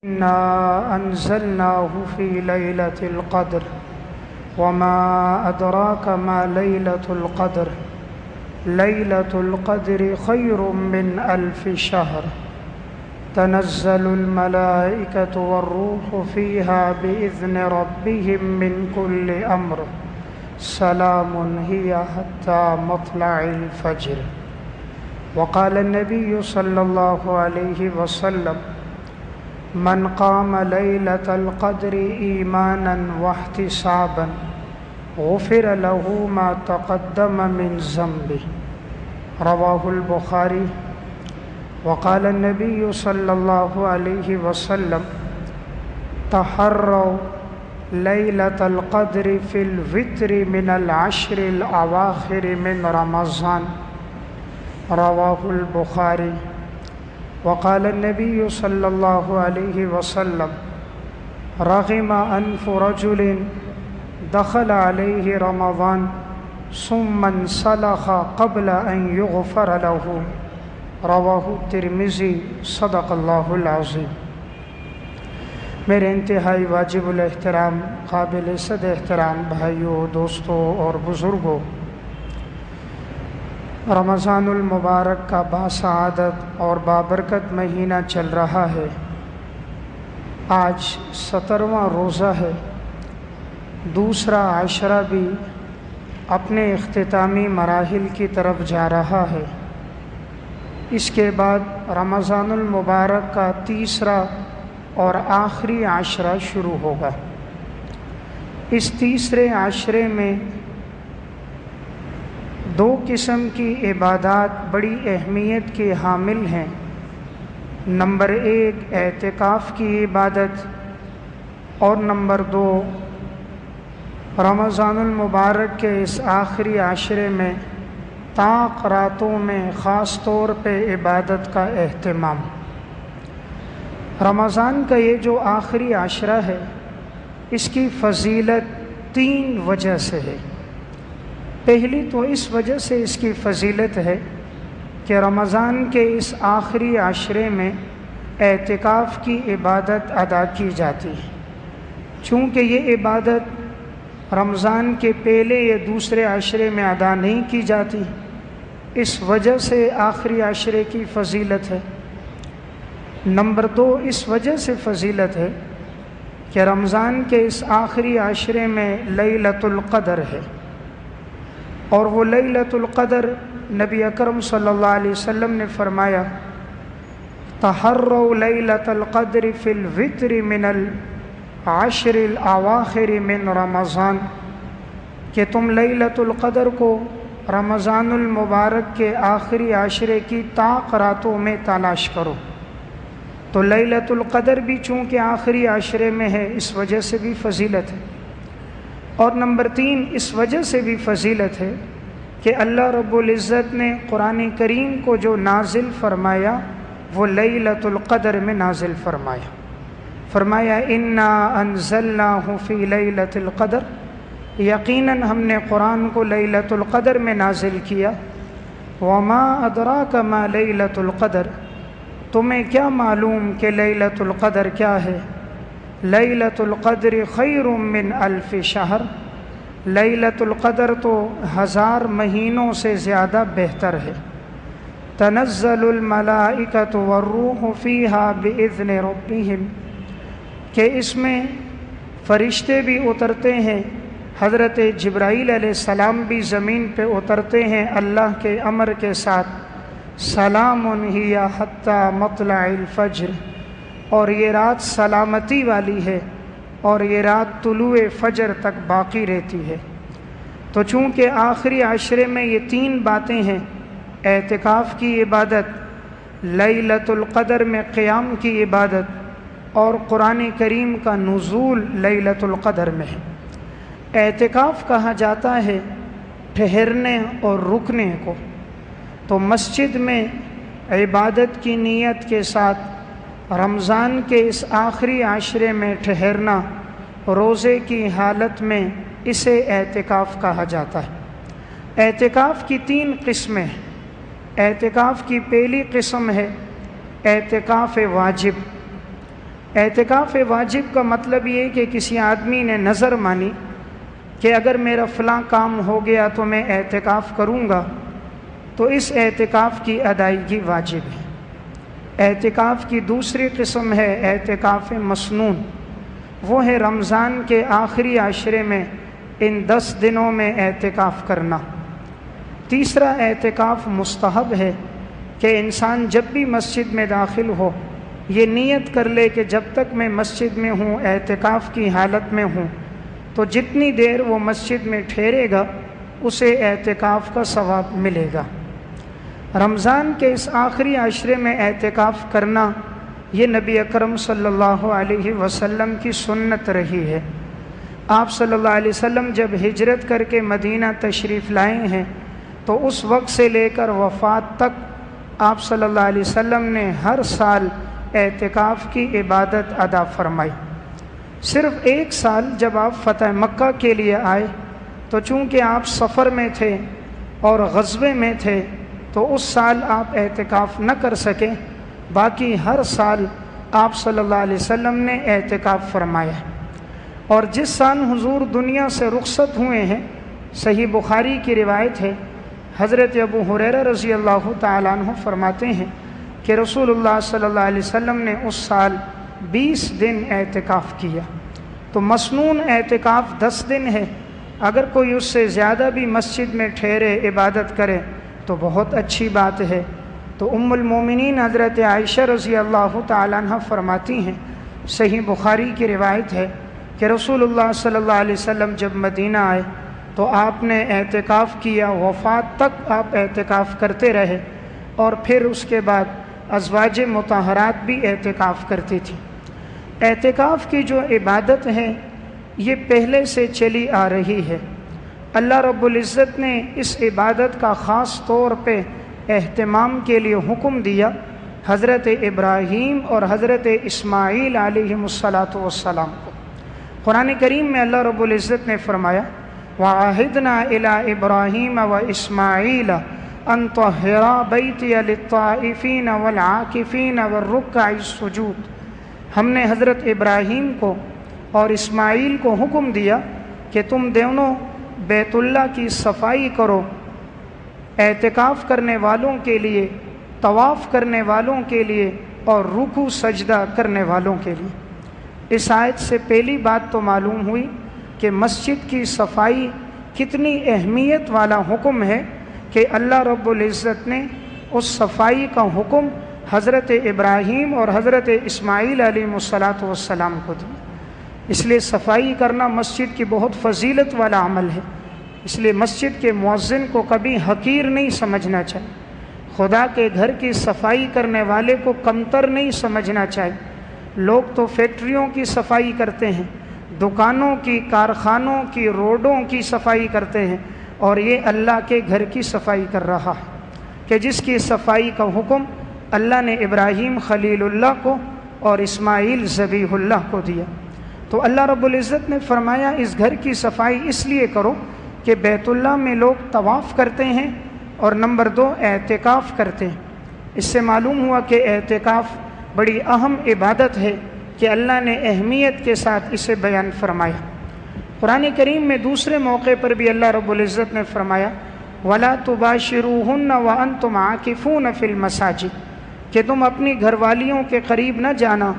إنا أنزلناه في ليلة القدر وما أدراك ما ليلة القدر ليلة القدر خير من 1000 شهر تنزل الملائكة والروح فيها بإذن ربهم من كل أمر سلام هي حتى مطلع الفجر. وقال النبي صلى الله عليه وسلم: من قام ليلة القدر إيمانا واحتسابا غفر له ما تقدم من ذنبه. رواه البخاري. وقال النبي صلى الله عليه وسلم: تحروا ليلة القدر في الوتر من العشر الأواخر من رمضان. رواه البخاري. وقال النبي صلى الله عليه وسلم: رغم أنف رجل دخل عليه رمضان ثم انسلخ قبل أن يغفر له. رواہ الترمذی. صدق اللہ العظیم. میرے انتہائی واجب الاحترام قابل صد احترام بھائیوں، دوستوں اور بزرگوں، رمضان المبارک کا باسعادت اور بابرکت مہینہ چل رہا ہے۔ آج 17واں روزہ ہے۔ دوسرا عشرہ بھی اپنے اختتامی مراحل کی طرف جا رہا ہے۔ اس کے بعد رمضان المبارک کا تیسرا اور آخری عشرہ شروع ہوگا۔ اس تیسرے عشرے میں دو قسم کی عبادات بڑی اہمیت کے حامل ہیں۔ نمبر 1 اعتکاف کی عبادت، اور نمبر 2 رمضان المبارک کے اس آخری عشرے میں طاق راتوں میں خاص طور پہ عبادت کا اہتمام۔ رمضان کا یہ جو آخری عشرہ ہے، اس کی فضیلت 3 وجہ سے ہے۔ پہلی تو اس وجہ سے اس کی فضیلت ہے کہ رمضان کے اس آخری عشرے میں اعتکاف کی عبادت ادا کی جاتی ہے۔ چونکہ یہ عبادت رمضان کے پہلے یا دوسرے عشرے میں ادا نہیں کی جاتی، اس وجہ سے آخری عشرے کی فضیلت ہے۔ نمبر 2 اس وجہ سے فضیلت ہے کہ رمضان کے اس آخری عشرے میں لیلۃ القدر ہے، اور وہ لیلۃ القدر نبی اکرم صلی اللہ علیہ وسلم نے فرمایا: تحروا لیلۃ القدر فی الوتر من العشر الاواخر من رمضان، کہ تم لیلۃ القدر کو رمضان المبارک کے آخری عشرے کی طاق راتوں میں تلاش کرو۔ تو لیلۃ القدر بھی چونکہ آخری عشرے میں ہے، اس وجہ سے بھی فضیلت ہے۔ اور نمبر 3 اس وجہ سے بھی فضیلت ہے کہ اللہ رب العزت نے قرآن کریم کو جو نازل فرمایا وہ لیلۃ القدر میں نازل فرمایا انا انزلناہ فی لیلۃ القدر، یقیناً ہم نے قرآن کو لیلۃ القدر میں نازل کیا۔ وما ادراک ما لیلۃ القدر، تمہیں کیا معلوم کہ لیلۃ القدر کیا ہے؟ لیلۃ القدر خیر من 1000 شہر، لیلۃ القدر تو 1000 مہینوں سے زیادہ بہتر ہے۔ تنزل الملائکۃ والروح فیہا بإذن ربہم، کہ اس میں فرشتے بھی اترتے ہیں، حضرت جبرائیل علیہ السلام بھی زمین پہ اترتے ہیں اللہ کے امر کے ساتھ۔ سلام ہی حتی مطلع الفجر، اور یہ رات سلامتی والی ہے، اور یہ رات طلوع فجر تک باقی رہتی ہے۔ تو چونکہ آخری عشرے میں یہ 3 باتیں ہیں، اعتکاف کی عبادت، لیلۃ القدر میں قیام کی عبادت، اور قرآن کریم کا نزول لیلۃ القدر میں ہے۔ اعتکاف کہا جاتا ہے ٹھہرنے اور رکنے کو۔ تو مسجد میں عبادت کی نیت کے ساتھ رمضان کے اس آخری عشرے میں ٹھہرنا، روزے کی حالت میں، اسے اعتکاف کہا جاتا ہے۔ اعتکاف کی 3 قسمیں ہیں۔ اعتکاف کی پہلی قسم ہے اعتکاف واجب۔ اعتکاف واجب کا مطلب یہ کہ کسی آدمی نے نظر مانی کہ اگر میرا فلاں کام ہو گیا تو میں اعتکاف کروں گا، تو اس اعتکاف کی ادائیگی واجب ہے۔ اعتکاف کی دوسری قسم ہے اعتکاف مسنون، وہ ہے رمضان کے آخری عشرے میں ان 10 دنوں میں اعتکاف کرنا۔ تیسرا اعتکاف مستحب ہے کہ انسان جب بھی مسجد میں داخل ہو یہ نیت کر لے کہ جب تک میں مسجد میں ہوں، اعتکاف کی حالت میں ہوں، تو جتنی دیر وہ مسجد میں ٹھہرے گا اسے اعتکاف کا ثواب ملے گا۔ رمضان کے اس آخری عشرے میں اعتکاف کرنا یہ نبی اکرم صلی اللہ علیہ وسلم کی سنت رہی ہے۔ آپ صلی اللہ علیہ وسلم جب ہجرت کر کے مدینہ تشریف لائے ہیں تو اس وقت سے لے کر وفات تک آپ صلی اللہ علیہ وسلم نے ہر سال اعتکاف کی عبادت ادا فرمائی۔ صرف ایک سال جب آپ فتح مکہ کے لیے آئے تو چونکہ آپ سفر میں تھے اور غزوے میں تھے تو اس سال آپ اعتکاف نہ کر سکے، باقی ہر سال آپ صلی اللہ علیہ وسلم نے اعتکاف فرمایا۔ اور جس سال حضور دنیا سے رخصت ہوئے ہیں، صحیح بخاری کی روایت ہے، حضرت ابو ہریرہ رضی اللہ تعالیٰ عنہ فرماتے ہیں کہ رسول اللہ صلی اللہ علیہ وسلم نے اس سال 20 دن اعتکاف کیا۔ تو مسنون اعتکاف 10 دن ہے، اگر کوئی اس سے زیادہ بھی مسجد میں ٹھہرے عبادت کرے تو بہت اچھی بات ہے۔ تو ام المومنین حضرت عائشہ رضی اللہ تعالیٰ عنہ فرماتی ہیں، صحیح بخاری کی روایت ہے کہ رسول اللہ صلی اللہ علیہ وسلم جب مدینہ آئے تو آپ نے اعتکاف کیا، وفات تک آپ اعتکاف کرتے رہے، اور پھر اس کے بعد ازواج مطہرات بھی اعتکاف کرتی تھی۔ اعتکاف کی جو عبادت ہے یہ پہلے سے چلی آ رہی ہے۔ اللہ رب العزت نے اس عبادت کا خاص طور پہ اہتمام کے لیے حکم دیا حضرت ابراہیم اور حضرت اسماعیل علیہم السلام کو۔ قرآن کریم میں اللہ رب العزت نے فرمایا وَعَهِدْنَا إِلَىٰ إِبْرَاهِيمَ وَإِسْمَاعِيلَ أَن طَهِّرَا بَيْتِيَ لِلطَّائِفِينَ وَالْعَاكِفِينَ وَالرُّكَّعِ السُّجُودِ، ہم نے حضرت ابراہیم کو اور اسماعیل کو حکم دیا کہ تم دونوں بیت اللہ کی صفائی کرو، اعتکاف کرنے والوں کے لیے، طواف کرنے والوں کے لیے اور رکوع سجدہ کرنے والوں کے لیے۔ اس آیت سے پہلی بات تو معلوم ہوئی کہ مسجد کی صفائی کتنی اہمیت والا حکم ہے کہ اللہ رب العزت نے اس صفائی کا حکم حضرت ابراہیم اور حضرت اسماعیل علیہ السلام کو دیا۔ اس لیے صفائی کرنا مسجد کی بہت فضیلت والا عمل ہے، اس لیے مسجد کے مؤذن کو کبھی حقیر نہیں سمجھنا چاہیے، خدا کے گھر کی صفائی کرنے والے کو کمتر نہیں سمجھنا چاہیے۔ لوگ تو فیکٹریوں کی صفائی کرتے ہیں، دکانوں کی، کارخانوں کی، روڈوں کی صفائی کرتے ہیں، اور یہ اللہ کے گھر کی صفائی کر رہا ہے کہ جس کی صفائی کا حکم اللہ نے ابراہیم خلیل اللہ کو اور اسماعیل ذبیح اللہ کو دیا۔ تو اللہ رب العزت نے فرمایا اس گھر کی صفائی اس لیے کرو کہ بیت اللہ میں لوگ طواف کرتے ہیں اور نمبر 2 اعتکاف کرتے ہیں۔ اس سے معلوم ہوا کہ اعتکاف بڑی اہم عبادت ہے کہ اللہ نے اہمیت کے ساتھ اسے بیان فرمایا۔ قرآن کریم میں دوسرے موقع پر بھی اللہ رب العزت نے فرمایا وَلَا تُبَاشِرُوهُنَّ وَأَنْتُمْ عَاكِفُونَ فِي الْمَسَاجِدِ، کہ تم اپنی گھر والیوں کے قریب نہ جانا،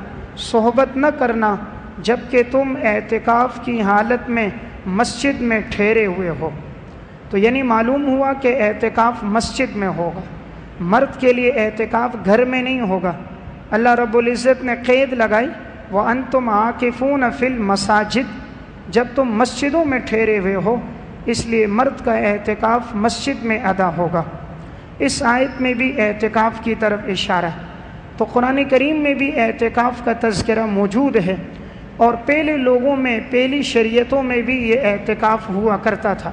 صحبت نہ کرنا جب کہ تم اعتکاف کی حالت میں مسجد میں ٹھہرے ہوئے ہو۔ تو یعنی معلوم ہوا کہ اعتکاف مسجد میں ہوگا، مرد کے لیے اعتکاف گھر میں نہیں ہوگا۔ اللہ رب العزت نے قید لگائی وَأَنْتُمْ عَاكِفُونَ فِي الْمَسَاجِدِ، جب تم مسجدوں میں ٹھہرے ہوئے ہو، اس لیے مرد کا اعتکاف مسجد میں ادا ہوگا۔ اس آیت میں بھی اعتکاف کی طرف اشارہ ہے۔ تو قرآن کریم میں بھی اعتکاف کا تذکرہ موجود ہے، اور پہلے لوگوں میں، پہلی شریعتوں میں بھی یہ اعتکاف ہوا کرتا تھا۔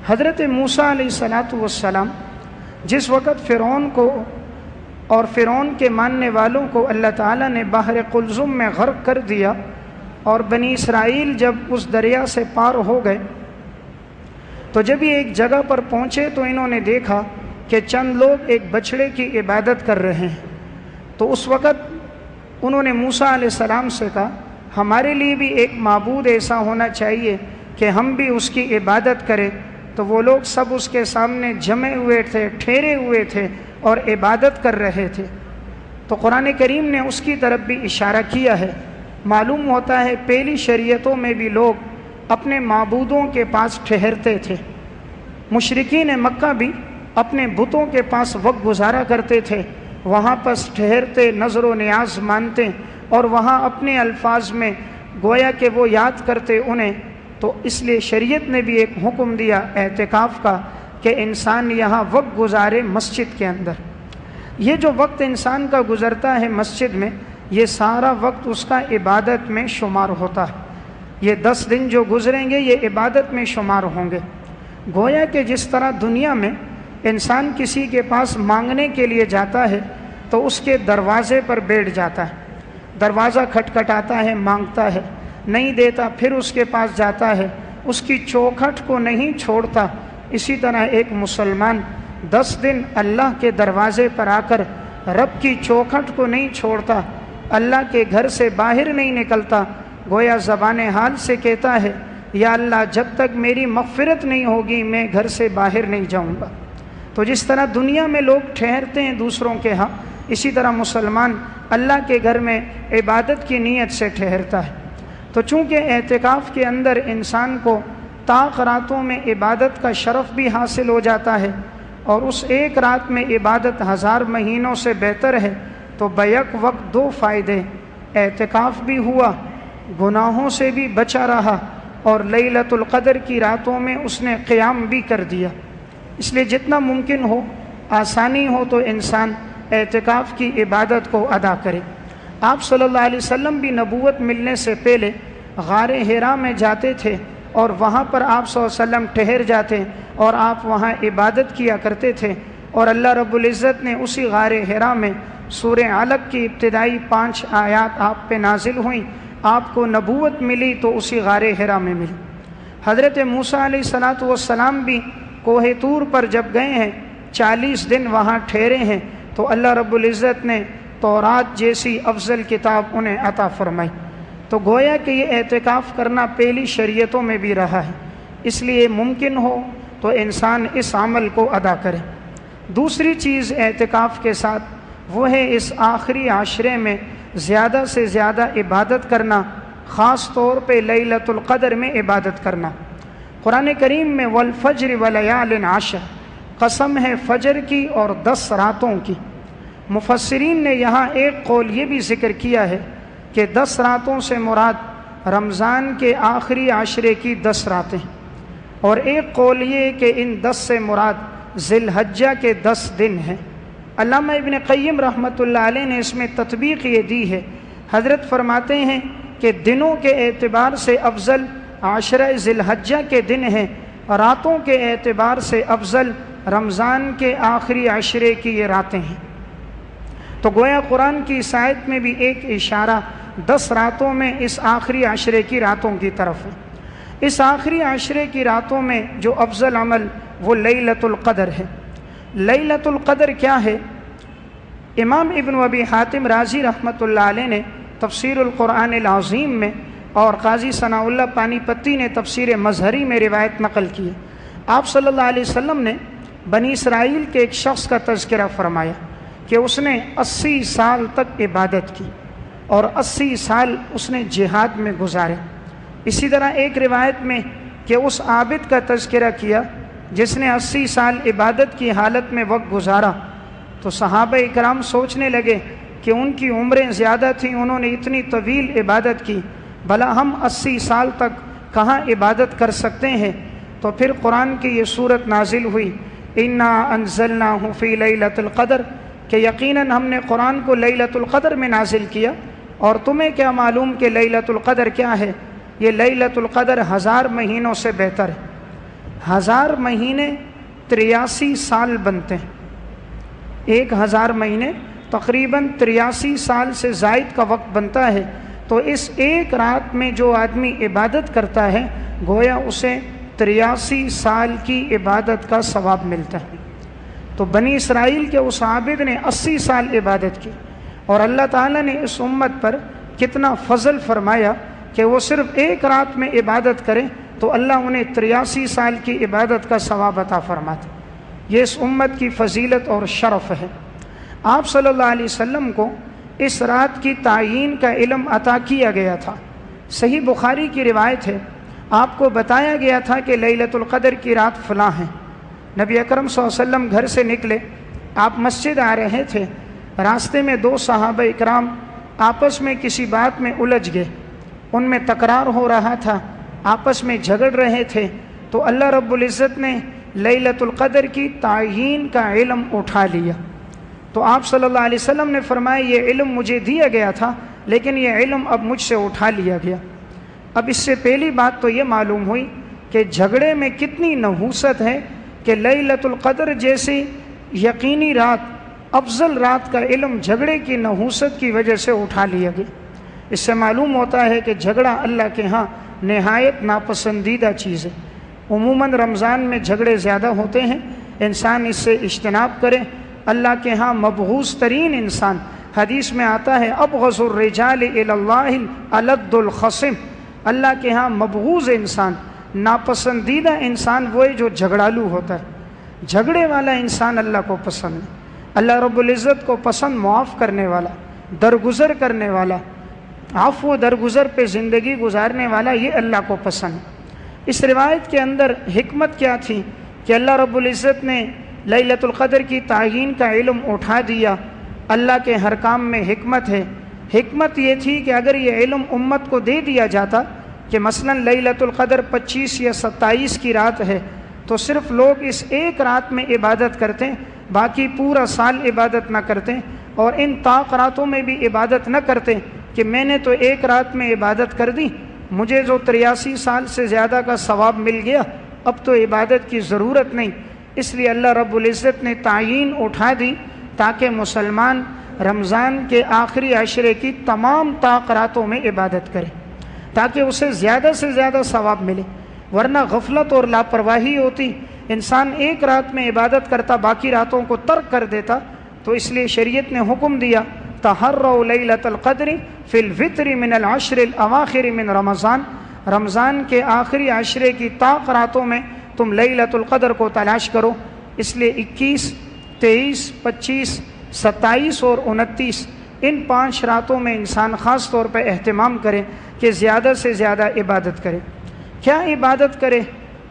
حضرت موسیٰ علیہ السلام جس وقت فرعون کو اور فرعون کے ماننے والوں کو اللہ تعالیٰ نے بحر قلزم میں غرق کر دیا، اور بنی اسرائیل جب اس دریا سے پار ہو گئے تو جب یہ ایک جگہ پر پہنچے تو انہوں نے دیکھا کہ چند لوگ ایک بچڑے کی عبادت کر رہے ہیں۔ تو اس وقت انہوں نے موسیٰ علیہ السلام سے کہا ہمارے لیے بھی ایک معبود ایسا ہونا چاہیے کہ ہم بھی اس کی عبادت کریں۔ تو وہ لوگ سب اس کے سامنے جمے ہوئے تھے، ٹھہرے ہوئے تھے اور عبادت کر رہے تھے۔ تو قرآن کریم نے اس کی طرف بھی اشارہ کیا ہے۔ معلوم ہوتا ہے پہلی شریعتوں میں بھی لوگ اپنے معبودوں کے پاس ٹھہرتے تھے۔ مشرکین مکہ بھی اپنے بتوں کے پاس وقت گزارا کرتے تھے، وہاں پس ٹھہرتے، نظر و نیاز مانتے اور وہاں اپنے الفاظ میں گویا کہ وہ یاد کرتے انہیں۔ تو اس لیے شریعت نے بھی ایک حکم دیا اعتکاف کا کہ انسان یہاں وقت گزارے مسجد کے اندر۔ یہ جو وقت انسان کا گزرتا ہے مسجد میں، یہ سارا وقت اس کا عبادت میں شمار ہوتا ہے۔ یہ 10 دن جو گزریں گے یہ عبادت میں شمار ہوں گے۔ گویا کہ جس طرح دنیا میں انسان کسی کے پاس مانگنے کے لیے جاتا ہے تو اس کے دروازے پر بیٹھ جاتا ہے، دروازہ کھٹکھٹاتا ہے، مانگتا ہے، نہیں دیتا، پھر اس کے پاس جاتا ہے، اس کی چوکھٹ کو نہیں چھوڑتا۔ اسی طرح ایک مسلمان 10 دن اللہ کے دروازے پر آ کر رب کی چوکھٹ کو نہیں چھوڑتا، اللہ کے گھر سے باہر نہیں نکلتا، گویا زبان حال سے کہتا ہے یا اللہ جب تک میری مغفرت نہیں ہوگی میں گھر سے باہر نہیں جاؤں گا۔ تو جس طرح دنیا میں لوگ ٹھہرتے ہیں دوسروں کے ہاں، اسی طرح مسلمان اللہ کے گھر میں عبادت کی نیت سے ٹھہرتا ہے۔ تو چونکہ اعتکاف کے اندر انسان کو طاق راتوں میں عبادت کا شرف بھی حاصل ہو جاتا ہے اور اس ایک رات میں عبادت 1000 مہینوں سے بہتر ہے، تو بیک وقت 2 فائدے، اعتکاف بھی ہوا، گناہوں سے بھی بچا رہا اور لیلۃ القدر کی راتوں میں اس نے قیام بھی کر دیا۔ اس لیے جتنا ممکن ہو، آسانی ہو تو انسان اعتکاف کی عبادت کو ادا کرے۔ آپ صلی اللہ علیہ وسلم بھی نبوت ملنے سے پہلے غار حرا میں جاتے تھے اور وہاں پر آپ صلی اللہ علیہ وسلم ٹھہر جاتے اور آپ وہاں عبادت کیا کرتے تھے، اور اللہ رب العزت نے اسی غار حرا میں سورہ علق کی ابتدائی 5 آیات آپ پہ نازل ہوئیں، آپ کو نبوت ملی تو اسی غار حرا میں ملی۔ حضرت موسیٰ علیہ السلام بھی کوہ طور پر جب گئے ہیں، 40 دن وہاں ٹھہرے ہیں، تو اللہ رب العزت نے تورات جیسی افضل کتاب انہیں عطا فرمائی۔ تو گویا کہ یہ اعتکاف کرنا پہلی شریعتوں میں بھی رہا ہے، اس لیے ممکن ہو تو انسان اس عمل کو ادا کرے۔ دوسری چیز اعتکاف کے ساتھ وہ ہے اس آخری عشرے میں زیادہ سے زیادہ عبادت کرنا، خاص طور پہ لیلۃ القدر میں عبادت کرنا۔ قرآن کریم میں والفجر ولیال عشر، قسم ہے فجر کی اور 10 راتوں کی۔ مفسرین نے یہاں ایک قول یہ بھی ذکر کیا ہے کہ 10 راتوں سے مراد رمضان کے آخری عشرے کی 10 راتیں، اور ایک قول یہ کہ ان 10 سے مراد ذی الحجہ کے 10 دن ہیں۔ علامہ ابن قیم رحمۃ اللہ علیہ نے اس میں تطبیق یہ دی ہے، حضرت فرماتے ہیں کہ دنوں کے اعتبار سے افضل عشرہ ذی الحجہ کے دن ہیں، راتوں کے اعتبار سے افضل رمضان کے آخری عشرے کی یہ راتیں ہیں۔ تو گویا قرآن کی اس آیت میں بھی ایک اشارہ 10 راتوں میں اس آخری عشرے کی راتوں کی طرف ہے۔ اس آخری عشرے کی راتوں میں جو افضل عمل وہ لیلۃ القدر ہے۔ لیلۃ القدر کیا ہے؟ امام ابن ابی حاتم رازی رحمۃ اللہ علیہ نے تفسیر القرآن العظیم میں اور قاضی ثناء اللہ پانی پتی نے تفسیر مظہری میں روایت نقل کی ہے۔ آپ صلی اللہ علیہ وسلم نے بنی اسرائیل کے ایک شخص کا تذکرہ فرمایا کہ اس نے 80 سال تک عبادت کی اور 80 سال اس نے جہاد میں گزارے۔ اسی طرح ایک روایت میں کہ اس عابد کا تذکرہ کیا جس نے 80 سال عبادت کی حالت میں وقت گزارا، تو صحابہ اکرام سوچنے لگے کہ ان کی عمریں زیادہ تھیں، انہوں نے اتنی طویل عبادت کی، بھلا ہم 80 سال تک کہاں عبادت کر سکتے ہیں؟ تو پھر قرآن کی یہ صورت نازل ہوئی، انا انزلناہ فی لیلۃ القدر، کہ یقیناً ہم نے قرآن کو لیلۃ القدر میں نازل کیا، اور تمہیں کیا معلوم کہ لیلۃ القدر کیا ہے؟ یہ لیلۃ القدر 1000 مہینوں سے بہتر ہے۔ 1000 مہینے 83 سال بنتے ہیں، 1000 مہینے تقریباً 83 سال سے زائد کا وقت بنتا ہے۔ تو اس ایک رات میں جو آدمی عبادت کرتا ہے گویا اسے 83 سال کی عبادت کا ثواب ملتا ہے۔ تو بنی اسرائیل کے اس عابد نے 80 سال عبادت کی، اور اللہ تعالیٰ نے اس امت پر کتنا فضل فرمایا کہ وہ صرف ایک رات میں عبادت کریں تو اللہ انہیں 83 سال کی عبادت کا ثواب عطا فرماتا۔ یہ اس امت کی فضیلت اور شرف ہے۔ آپ صلی اللہ علیہ وسلم کو اس رات کی تعیین کا علم عطا کیا گیا تھا۔ صحیح بخاری کی روایت ہے، آپ کو بتایا گیا تھا کہ لیلۃ القدر کی رات فلاں ہے۔ نبی اکرم صلی اللہ علیہ وسلم گھر سے نکلے، آپ مسجد آ رہے تھے، راستے میں 2 صحابہ اکرام آپس میں کسی بات میں الجھ گئے، ان میں تکرار ہو رہا تھا، آپس میں جھگڑ رہے تھے، تو اللہ رب العزت نے لیلۃ القدر کی تعیین کا علم اٹھا لیا۔ تو آپ صلی اللہ علیہ وسلم نے فرمایا یہ علم مجھے دیا گیا تھا لیکن یہ علم اب مجھ سے اٹھا لیا گیا۔ اب اس سے پہلی بات تو یہ معلوم ہوئی کہ جھگڑے میں کتنی نحوست ہے کہ لیلۃ القدر جیسی یقینی رات، افضل رات کا علم جھگڑے کی نحوست کی وجہ سے اٹھا لیا گیا۔ اس سے معلوم ہوتا ہے کہ جھگڑا اللہ کے ہاں نہایت ناپسندیدہ چیز ہے۔ عموماً رمضان میں جھگڑے زیادہ ہوتے ہیں، انسان اس سے اجتناب کرے۔ اللہ کے ہاں مبغوض ترین انسان، حدیث میں آتا ہے ابغض الرجال الی اللہ الد الخصم، اللہ کے ہاں مبغوض انسان، ناپسندیدہ انسان وہ ہے جو جھگڑالو ہوتا ہے۔ جھگڑے والا انسان اللہ کو پسند ہے۔ اللہ رب العزت کو پسند معاف کرنے والا، درگزر کرنے والا، عفو درگزر پہ زندگی گزارنے والا، یہ اللہ کو پسند ہے۔ اس روایت کے اندر حکمت کیا تھی کہ اللہ رب العزت نے لیلۃ القدر کی تعیین کا علم اٹھا دیا۔ اللہ کے ہر کام میں حکمت ہے۔ حکمت یہ تھی کہ اگر یہ علم امت کو دے دیا جاتا کہ مثلا لیلۃ القدر 25 یا 27 کی رات ہے تو صرف لوگ اس ایک رات میں عبادت کرتے، باقی پورا سال عبادت نہ کرتے، اور ان طاق راتوں میں بھی عبادت نہ کرتے کہ میں نے تو ایک رات میں عبادت کر دی، مجھے جو 83 سال سے زیادہ کا ثواب مل گیا، اب تو عبادت کی ضرورت نہیں۔ اس لیے اللہ رب العزت نے تعیین اٹھا دی تاکہ مسلمان رمضان کے آخری عشرے کی تمام طاق راتوں میں عبادت کرے تاکہ اسے زیادہ سے زیادہ ثواب ملے، ورنہ غفلت اور لاپرواہی ہوتی، انسان ایک رات میں عبادت کرتا باقی راتوں کو ترک کر دیتا۔ تو اس لیے شریعت نے حکم دیا تحروا لیلۃ القدر فی الوتر من العشر الاواخر من رمضان، رمضان کے آخری عشرے کی طاق راتوں میں تم لیلۃ القدر کو تلاش کرو۔ اس لیے 21، 23، 25، 27 اور 29 ان 5 راتوں میں انسان خاص طور پہ اہتمام کرے کہ زیادہ سے زیادہ عبادت کرے۔ کیا عبادت کرے؟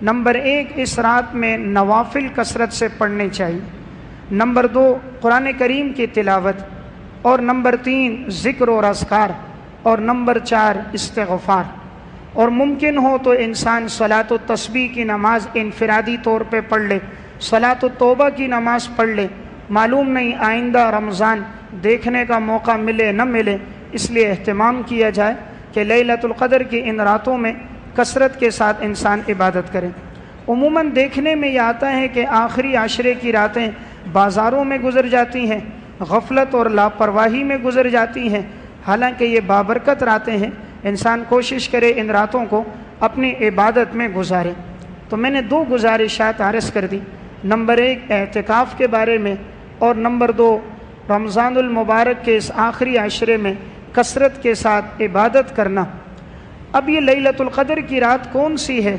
نمبر 1، اس رات میں نوافل کثرت سے پڑھنے چاہیے۔ نمبر 2، قرآن کریم کی تلاوت، اور نمبر 3، ذکر اور اذکار، اور نمبر 4، استغفار۔ اور ممکن ہو تو انسان صلاۃ التسبیح کی نماز انفرادی طور پہ پڑھ لے، صلاۃ التوبہ کی نماز پڑھ لے، معلوم نہیں آئندہ رمضان دیکھنے کا موقع ملے نہ ملے، اس لیے اہتمام کیا جائے کہ لیلۃ القدر کی ان راتوں میں کثرت کے ساتھ انسان عبادت کرے۔ عموماً دیکھنے میں یہ آتا ہے کہ آخری عشرے کی راتیں بازاروں میں گزر جاتی ہیں، غفلت اور لاپرواہی میں گزر جاتی ہیں، حالانکہ یہ بابرکت راتیں ہیں، انسان کوشش کرے ان راتوں کو اپنی عبادت میں گزارے۔ تو میں نے 2 گزارشات عرض کر دی، نمبر 1 اعتکاف کے بارے میں، اور نمبر 2 رمضان المبارک کے اس آخری عشرے میں کثرت کے ساتھ عبادت کرنا۔ اب یہ لیلۃ القدر کی رات کون سی ہے؟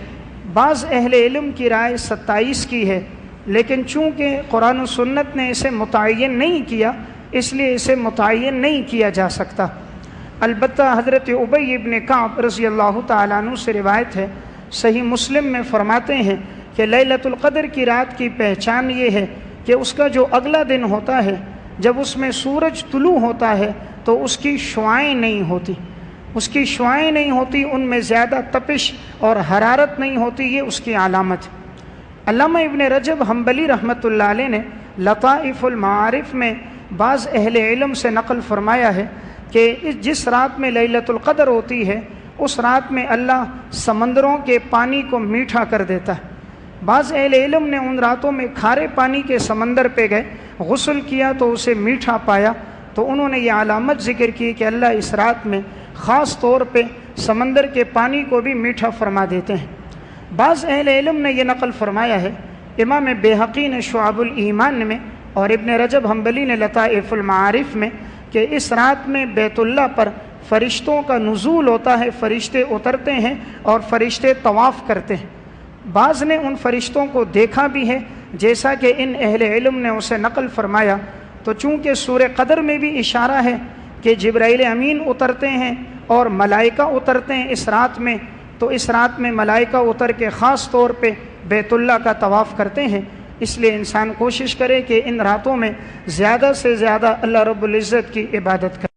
بعض اہل علم کی رائے 27 کی ہے، لیکن چونکہ قرآن و سنت نے اسے متعین نہیں کیا اس لیے اسے متعین نہیں کیا جا سکتا۔ البتہ حضرت ابی ابن کعب رضی اللہ تعالیٰ عنہ سے روایت ہے، صحیح مسلم میں فرماتے ہیں کہ لیلۃ القدر کی رات کی پہچان یہ ہے کہ اس کا جو اگلا دن ہوتا ہے، جب اس میں سورج طلوع ہوتا ہے تو اس کی شعاعیں نہیں ہوتی، اس کی شعاعیں نہیں ہوتی، ان میں زیادہ تپش اور حرارت نہیں ہوتی، یہ اس کی علامت ہے۔ علامہ ابن رجب حنبلی رحمۃ اللہ علیہ نے لطائف المعارف میں بعض اہل علم سے نقل فرمایا ہے کہ جس رات میں لیلۃ القدر ہوتی ہے اس رات میں اللہ سمندروں کے پانی کو میٹھا کر دیتا ہے۔ بعض اہل علم نے ان راتوں میں کھارے پانی کے سمندر پہ گئے، غسل کیا تو اسے میٹھا پایا، تو انہوں نے یہ علامت ذکر کی کہ اللہ اس رات میں خاص طور پہ سمندر کے پانی کو بھی میٹھا فرما دیتے ہیں۔ بعض اہل علم نے یہ نقل فرمایا ہے، امام بیہقی نے شعب الایمان میں اور ابن رجب حنبلی نے لطائف المعارف میں، کہ اس رات میں بیت اللہ پر فرشتوں کا نزول ہوتا ہے، فرشتے اترتے ہیں اور فرشتے طواف کرتے ہیں۔ بعض نے ان فرشتوں کو دیکھا بھی ہے، جیسا کہ ان اہل علم نے اسے نقل فرمایا۔ تو چونکہ سورہ قدر میں بھی اشارہ ہے کہ جبرائیل امین اترتے ہیں اور ملائکہ اترتے ہیں اس رات میں، تو اس رات میں ملائکہ اتر کے خاص طور پہ بیت اللہ کا طواف کرتے ہیں۔ اس لیے انسان کوشش کرے کہ ان راتوں میں زیادہ سے زیادہ اللہ رب العزت کی عبادت کرے۔